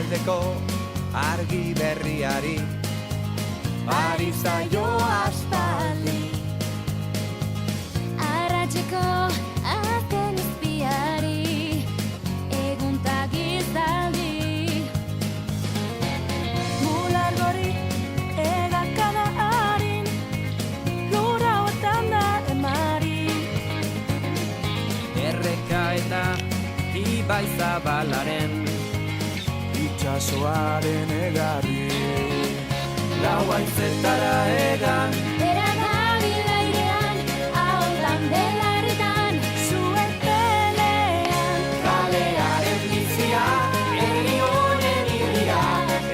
Sortaldeko argi berriari ari zaio aspaldi. Arratseko azken izpiari eguntak izaldi. Mular gori egakada harin lura hotan da emari. Erreka eta ibai zabalaren itxasoaren egarri. Lau haizetara egan Bera dabil airean, ahotan belarritan, zuen pelean. kalearen bizia, herri honen irria,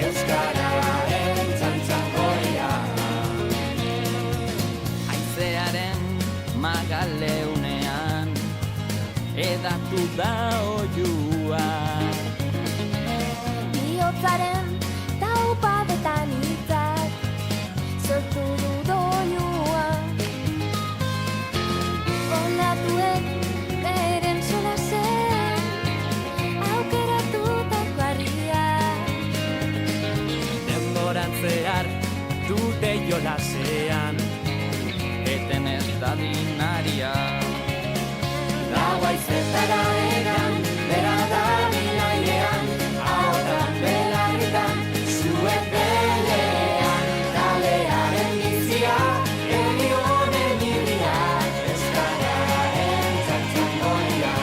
euskararen txantxangoria. Haizearen magaleunean edatu da oiua. Bihotzaren taupadetan hitzak sortu du doinua. Ondatuek beren solasean aukeratutako harria. Denboran zehar dute jolasean, eten ez dadin aria. Lau haizetara egan, bera dabil airean, ahotan belarritan, zuen pelean. Kalearen bizia, herri honen irria, euskararen txantxangoria.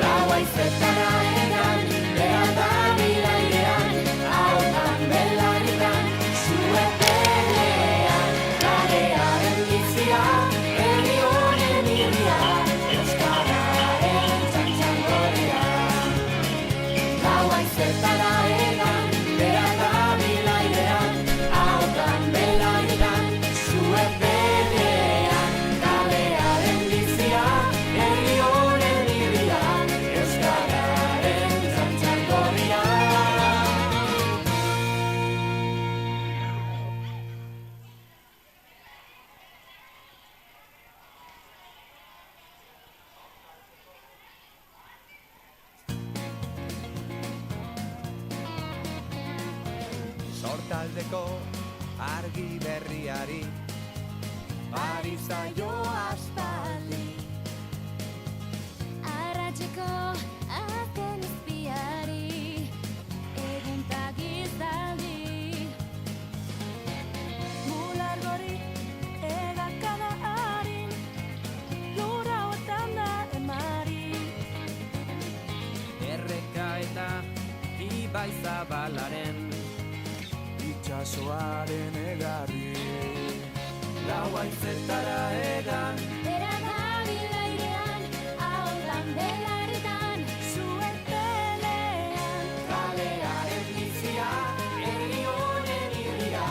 Lau haizetara egan, bera dabil airean, ahotan belarritan, zuen pelean. Kalearen bizia, herri honen irria, euskararen txantxangoria. Lau haizetara egan, bera dabil airean, ahotan belarritan, zuen pelean. Kalearen bizia, herri honen irria, euskararen txantxangoria. Sortaldeko argi berriari ari zaio aspaldi. Arratseko azken izpiari eguntak izaldi. Mular gori egakada harin lura hotan da emari. Erreka eta ibai zabalaren itxasoaren egarri. Lau haizetara egan Bera dabil airean, ahotan belarritan, zuen pelean. kalearen bizia, herri honen irria,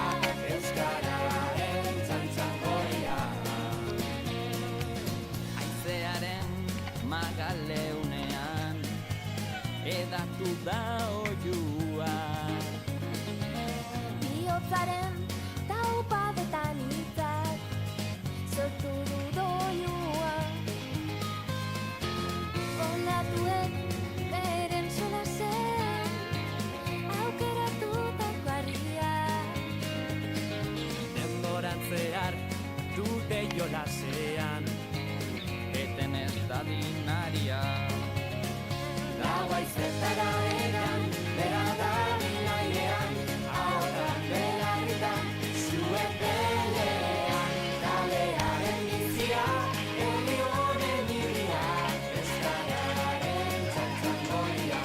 euskararen txantxangoria. Haizearen magaleunean edatu da oiua. Bihotzaren taupadetan hitzak sortu du doinua. Ondatuek beren solasean aukeratutako harria. Denboran zehar dute jolasean, eten ez dadin aria. Lau haizetara egan, bera dabil airean, ahotan belarritan, zuen pelean. Kalearen bizia, herri honen irria, euskararen txantxangoria.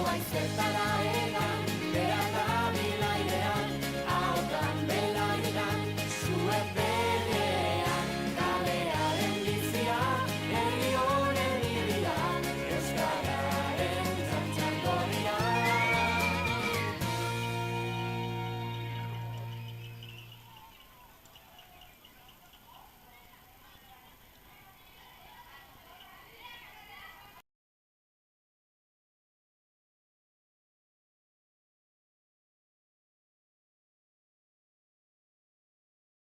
haizetara egan